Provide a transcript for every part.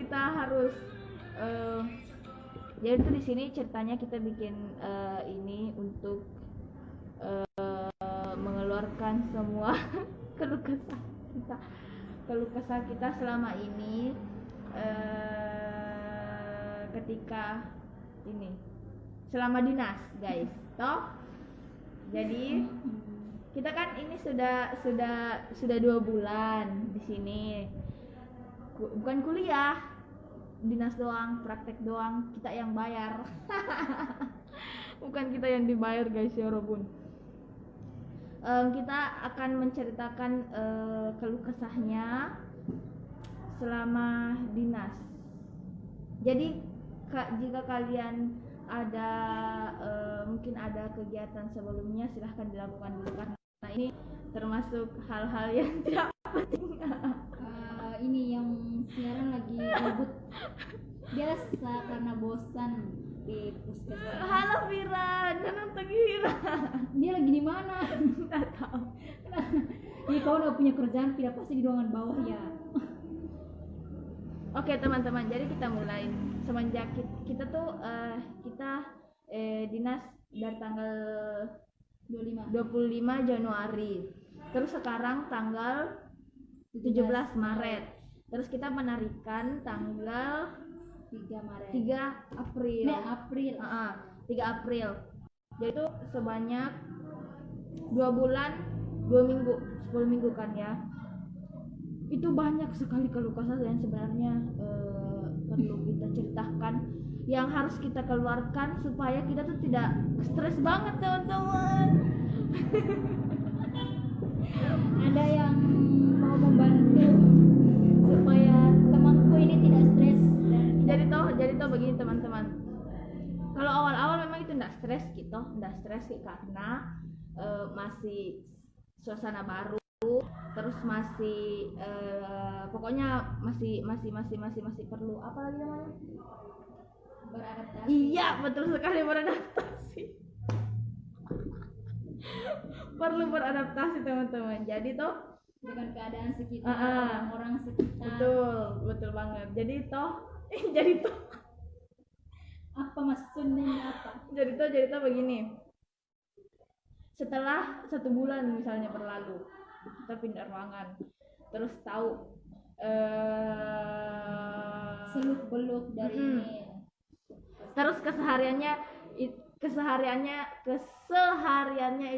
kita harus jadi tuh di sini ceritanya kita bikin ini untuk mengeluarkan semua keluh kesah kita selama ini ketika ini selama dinas guys toh. Jadi kita kan ini sudah 2 bulan di sini, bukan kuliah, dinas doang, praktek doang, kita yang bayar. Bukan kita yang dibayar guys ya Robun. Kita akan menceritakan keluh kesahnya selama dinas. Jadi jika kalian ada mungkin ada kegiatan sebelumnya, silahkan dilakukan dulu karena ini termasuk hal-hal yang tidak penting. Ini yang siaran lagi gabut biasa karena bosan di puskesmas. Halo Vira, jangan pergi Vira. Dia lagi di mana? Nggak tahu. Jadi kau udah punya kerjaan, tidak pasti di ruangan bawah ya. Oke teman-teman, jadi kita mulai. Semenjak kita tuh dinas dari tanggal 25 Januari. Terus sekarang tanggal 17 Maret. Terus kita menarikan tanggal 3 April. 3 April. Jadi itu sebanyak 2 bulan 2 minggu, 10 minggu kan ya. Itu banyak sekali keluh kesah yang sebenarnya perlu kita ceritakan, yang harus kita keluarkan supaya kita tuh tidak stres banget teman-teman. Ada yang mau membantu supaya temanku ini tidak stres. Jadi toh begini teman-teman. Kalau awal-awal memang itu enggak stres gitu, karena masih suasana baru, terus masih pokoknya masih perlu apa lagi namanya? Beradaptasi. Iya, betul sekali, beradaptasi. Perlu beradaptasi teman-teman. Jadi toh dengan keadaan sekitar, orang-orang sekitar. Betul banget. Jadi toh apa maksudnya apa? Jadi toh begini. Setelah 1 bulan misalnya berlalu, kita pindah ruangan, terus tahu seluk-beluk dari ini. Terus kesehariannya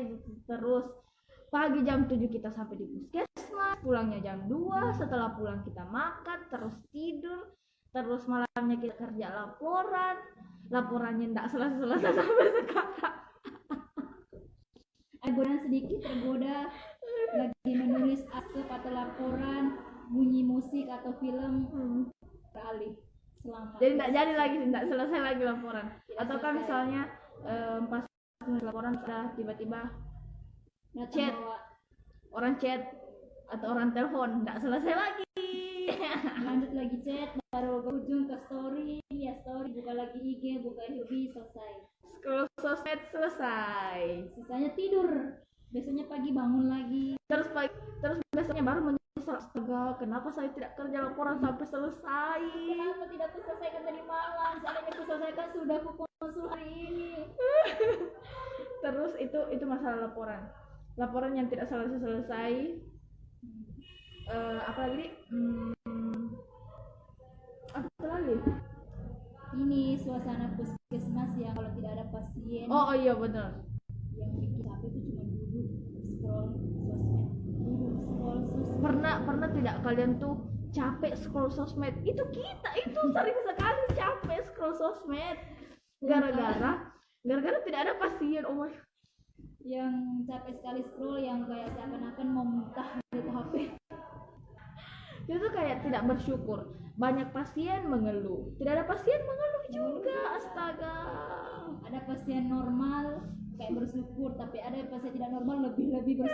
itu terus pagi jam 7 kita sampai di puskesmas, pulangnya jam 2, setelah pulang kita makan, terus tidur, terus malamnya kita kerja laporannya enggak selesai sampai sekarang. Tergoda lagi menulis arsip atau laporan, bunyi musik atau film, beralih selama. Jadi enggak selesai lagi laporan. Atau kan misalnya pas laporan sudah tiba-tiba chat atau orang telepon, enggak selesai lagi. Lanjut lagi chat, baru berujung ke story, buka lagi IG, buka FB, selesai. Scroll sosmed selesai. Sisanya tidur. Besoknya pagi bangun lagi. Terus besoknya baru menyesal, astaga, kenapa saya tidak kerja laporan sampai selesai? Kenapa tidak kuselesaikan tadi malam? Seandainya kuselesaikan sudah kukonsul hari ini. Terus itu masalah laporan yang tidak selesai. Apa lagi? Apa lagi? Ini suasana puskesmas yang kalau tidak ada pasien. Oh iya benar. Yang bikin capek itu cuma duduk scroll sosmed. Pernah tidak kalian tuh capek scroll sosmed? Itu kita itu sering sekali capek scroll sosmed. Gara-gara tidak ada pasien. Oh my. Yang capek sekali scroll, yang kayak seakan-akan mau muntah gitu HP. Itu kayak tidak bersyukur. Banyak pasien mengeluh, tidak ada pasien mengeluh juga. Astaga. Ada pasien normal kayak bersyukur, tapi ada pasien tidak normal lebih bersyukur.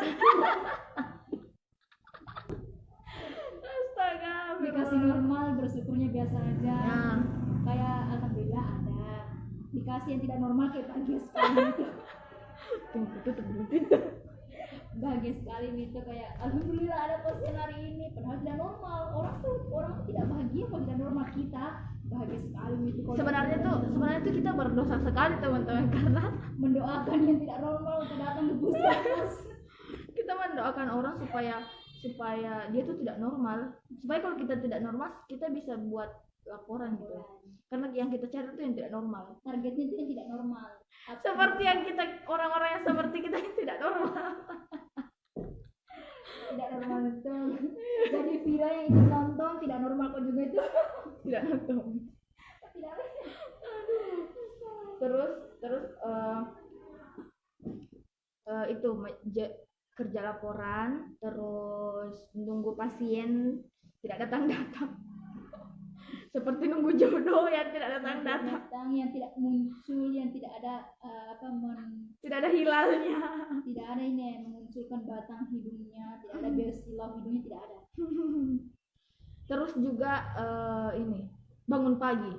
Astaga. Dikasih normal bersyukurnya biasa aja. Nah. Kayak alhamdulillah ada. Dikasih yang tidak normal kayak bahagia sekali gitu. Bahagia sekali gitu, kayak alhamdulillah ada pasien hari ini, padahal tidak normal. Orang tuh tidak bahagia Iya, kalau tidak normal kita bahagia sekali itu. Sebenarnya tuh kita berdosa sekali teman-teman, karena mendoakan yang tidak normal untuk datang ke puskesmas. Kita mendoakan orang supaya dia tuh tidak normal, supaya kalau kita tidak normal kita bisa buat laporan gitu, karena yang kita cari tuh yang tidak normal, targetnya itu yang tidak normal. Seperti yang kita, orang-orang yang seperti kita yang tidak normal. Tidak normal betul. Jadi Vira yang ingin nonton tidak normal kok juga itu. Tidak nonton. Tidak. Terus itu kerja laporan, terus nunggu pasien tidak datang-datang. Seperti nunggu jodoh yang tidak datang-datang, yang tidak muncul, yang tidak ada tidak ada hilalnya, tidak ada ini yang memunculkan batang hidungnya, tidak ada bersilau hidungnya, tidak ada. Terus juga ini bangun pagi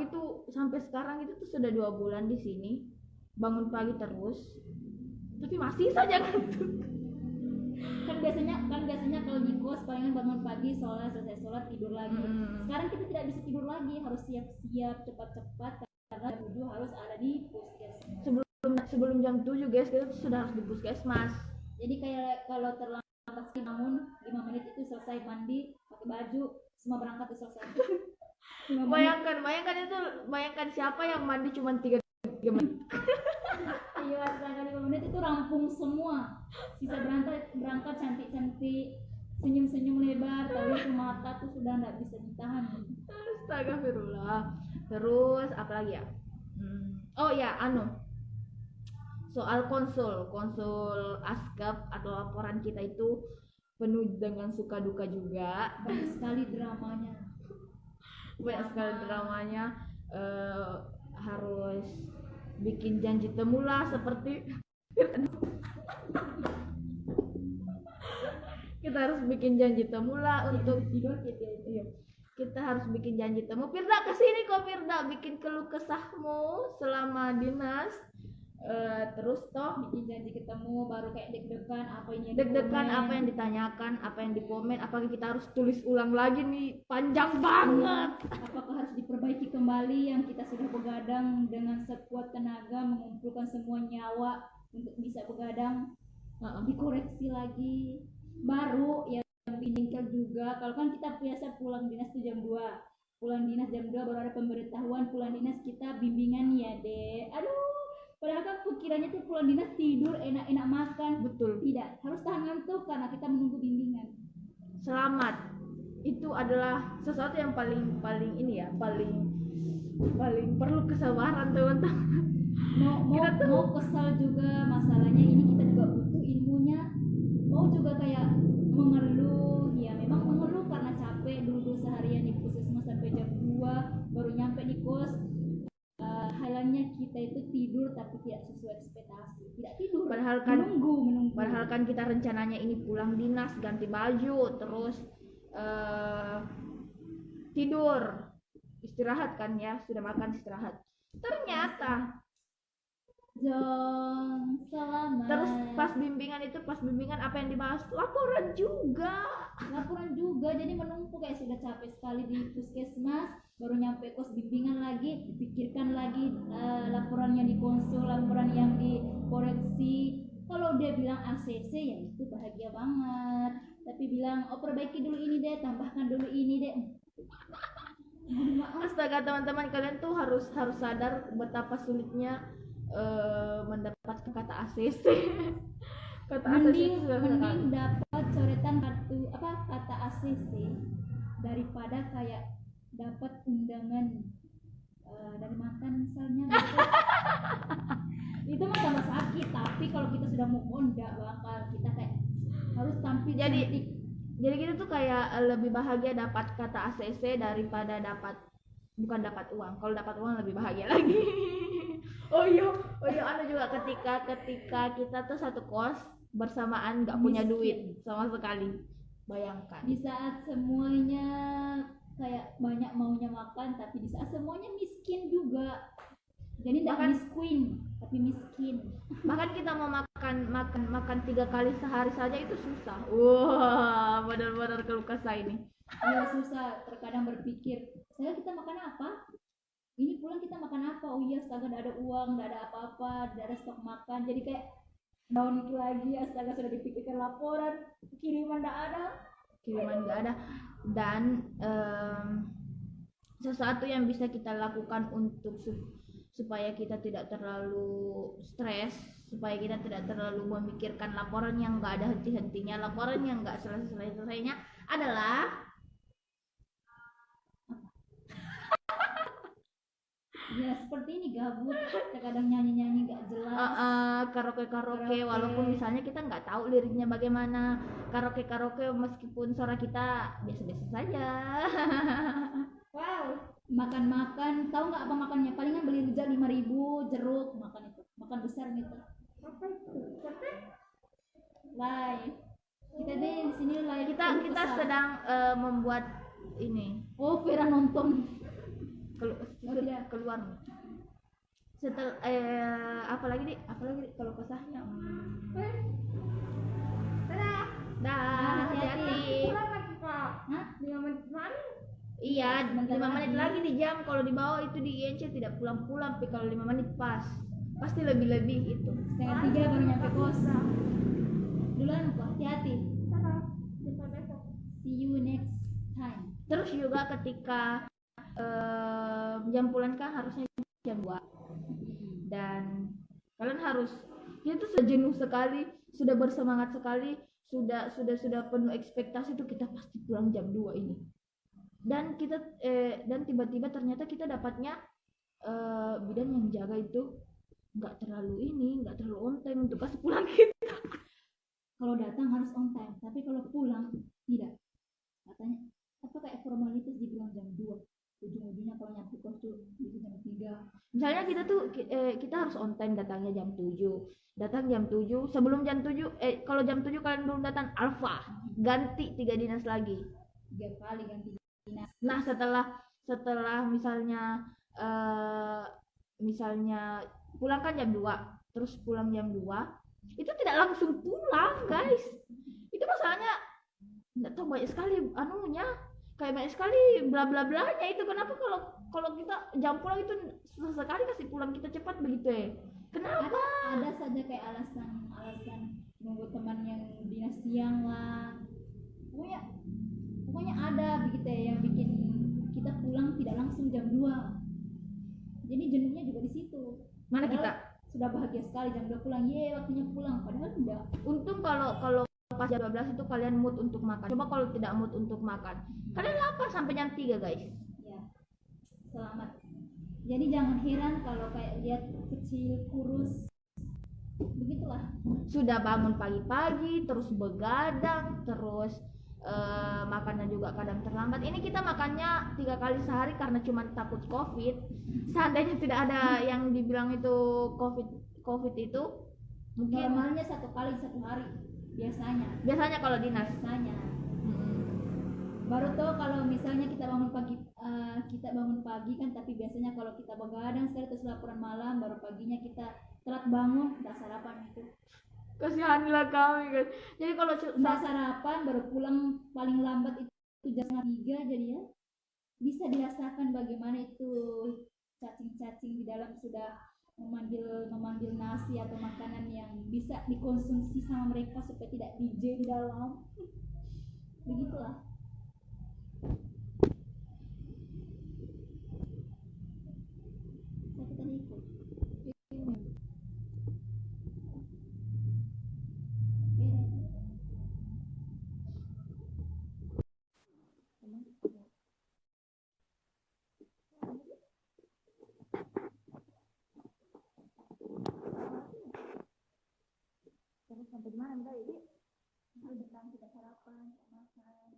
tuh sampai sekarang itu tuh sudah 2 bulan di sini, bangun pagi terus, tapi masih saja ngantuk. kan biasanya kalau di kos palingan bangun pagi, selesai sholat tidur lagi. Sekarang kita tidak bisa tidur lagi, harus siap-siap cepat-cepat karena jam 7 harus ada di puskesmas. Sebelum jam 7 guys, kita tuh sudah harus di puskesmas. Jadi kayak kalau terlambat namun 5 menit itu selesai mandi, pakai baju, semua berangkat itu selesai. Bayangkan siapa yang mandi cuma 3 menit. Iya, setelah 5 menit itu rampung semua. Sisa berangkat cantik-cantik, senyum-senyum lebar, tapi itu mata tuh sudah nggak bisa ditahan. Astagfirullah. Terus apa lagi ya? Oh ya, soal konsul askap atau laporan kita itu penuh dengan suka duka juga. Banyak sekali dramanya. Harus bikin janji temu lah, seperti kita harus bikin janji temu lah untuk kita harus bikin janji temu. Firda kesini kok, Firda, bikin keluh kesahmu selama dinas. Terus toh bikin janji ketemu, baru kayak deg-degan apa yang ditanyakan, apa yang dikomen, apakah kita harus tulis ulang lagi nih, panjang banget. Apakah harus diperbaiki kembali yang kita sudah begadang dengan sekuat tenaga mengumpulkan semua nyawa untuk bisa begadang, dikoreksi lagi. Baru yang bingkel juga, kalau kan kita biasa pulang dinas tuh jam 2 baru ada pemberitahuan pulang dinas kita bimbingan ya deh. Aduh, padahal kan pikirannya tuh pulang dinas tidur, enak-enak makan. Betul. Tidak, harus tahan ngantuk karena kita menunggu bimbingan. Selamat. Itu adalah sesuatu yang paling ini ya, paling perlu kesabaran teman-teman. Mau kesal juga, masalahnya ini kita juga butuh ilmunya. Mau juga kayak mengeluh, ya memang mengeluh karena capek dulu seharian di puskesmas sampai jam 2 baru nyampe di kos. Halannya kita itu tidur tapi tidak sesuai ekspektasi, tidak tidur, menunggu. Padahal kan kita rencananya ini pulang dinas, ganti baju, terus tidur, istirahat kan ya, sudah makan istirahat. Ternyata selamat. Terus pas bimbingan apa yang dibahas? Laporan juga. Jadi menumpuk, kayak sudah capek sekali di puskesmas, baru nyampe kos bimbingan lagi, dipikirkan lagi laporan yang dikonsul, laporan yang dikoreksi. Kalau dia bilang ACC ya itu bahagia banget, tapi bilang perbaiki dulu ini deh, tambahkan dulu ini deh. Astaga teman-teman, kalian tuh harus sadar betapa sulitnya mendapatkan kata ACC. Mending dapat coretan kata ACC daripada kayak dapat undangan dari mantan misalnya. Itu mah tambah sakit, tapi kalau kita sudah move on enggak bakal, kita kayak harus tampil cantik. Jadi kita tuh kayak lebih bahagia dapat kata ACC daripada bukan dapat uang. Kalau dapat uang lebih bahagia lagi. Oh iya, ada juga ketika kita tuh satu kos bersamaan nggak punya duit sama sekali. Bayangkan. Di saat semuanya kayak banyak maunya makan, tapi di saat semuanya miskin juga. Jadi tidak miskin, tapi miskin. Bahkan kita mau makan 3 kali sehari saja itu susah. Wah, benar-benar keluh kesah ini. Iya susah, terkadang berpikir, saya kita makan apa? Ini pulang kita makan apa? Oh iya, astaga, tidak ada uang, tidak ada apa-apa, tidak ada stok makan. Jadi kayak down itu lagi, astaga sudah dipikirkan laporan, kiriman tidak ada. Dan sesuatu yang bisa kita lakukan untuk supaya kita tidak terlalu stres, supaya kita tidak terlalu memikirkan laporan yang nggak ada henti-hentinya, laporan yang nggak selesai-selesainya adalah Ya seperti ini, gabut, terkadang nyanyi-nyanyi gak jelas. Karaoke. Walaupun misalnya kita nggak tahu liriknya bagaimana, karaoke meskipun suara kita biasa-biasa saja. Wow, makan-makan, tahu nggak apa makannya? Palingan beli rujak 5.000, jeruk, makan itu, makan besar gitu. Apa itu? Live. Kita deh di sini live. Kita sedang membuat ini. Oh, Vera nonton. Keluar. Setelah apalagi kalau kesahnya. Dah, hati-hati. Hah? 5 menit mana? Iya, 5 menit lagi di jam. Kalau di bawah itu di INC tidak pulang-pulang, tapi kalau 5 menit pas. Pasti lebih itu. 2:30 baru nyampe kos. Duluan kok, hati-hati. See you next time. Terus juga ketika jam pulang kan harusnya jam 2. Dan kalian harus itu sudah jenuh sekali, sudah bersemangat sekali, sudah penuh ekspektasi itu kita pasti pulang jam 2 ini. Dan kita dan tiba-tiba ternyata kita dapatnya bidan yang jaga itu nggak terlalu on time untuk kasih pulang kita. Kalau datang harus on time, tapi kalau pulang tidak. Katanya apa kayak formalitas dibilang jam 2. Ujung-ujungnya kalau nyampe kos tuh di jam 3. Misalnya kita harus on time, datangnya jam 7. Datang jam 7, sebelum jam 7 kalau jam 7 kalian belum datang, alfa ganti 3 dinas lagi. 3 kali ganti dinas. Nah, setelah misalnya pulang kan jam 2, terus pulang jam 2, itu tidak langsung pulang, guys. Itu masalahnya enggak tahu, banyak sekali anunya. Kayak banyak sekali bla bla blanya itu. Kenapa kalau kita jam pulang itu sesekali kasih pulang kita cepat begitu ya? Kenapa? Ada saja kayak alasan nunggu teman yang dinas siang lah. Pokoknya ada begitu ya yang bikin kita pulang tidak langsung jam 2. Jadi jenuhnya juga di situ. Mana kita sudah bahagia sekali jam 2 pulang, ye waktunya pulang, padahal tidak. Untung kalau pas jam 12 itu kalian mood untuk makan. Coba kalau tidak mood untuk makan, kalian lapar sampai jam 3, guys. Ya, selamat. Jadi jangan heran kalau kayak lihat kecil, kurus, begitulah. Sudah bangun pagi-pagi, terus begadang, terus makannya juga kadang terlambat. Ini kita makannya 3 kali sehari karena cuma takut COVID. Seandainya tidak ada yang dibilang itu COVID itu, mungkin normalnya 1 kali 1 hari. Biasanya kalau dinas. Baru tuh kalau misalnya kita bangun pagi kan, tapi biasanya kalau kita begadang sekali terus laporan malam, baru paginya kita telat bangun, nggak sarapan itu. Kasihanlah kami, guys. Jadi kalau nggak sarapan baru pulang paling lambat itu jam 3, jadi ya bisa dirasakan bagaimana itu cacing-cacing di dalam sudah memanggil nasi atau makanan yang bisa dikonsumsi sama mereka supaya tidak DJ di dalam. Begitulah. Saya tadi ikut. Terus sampai di mana, Mbak? Ini Udah kita sarapan, makan.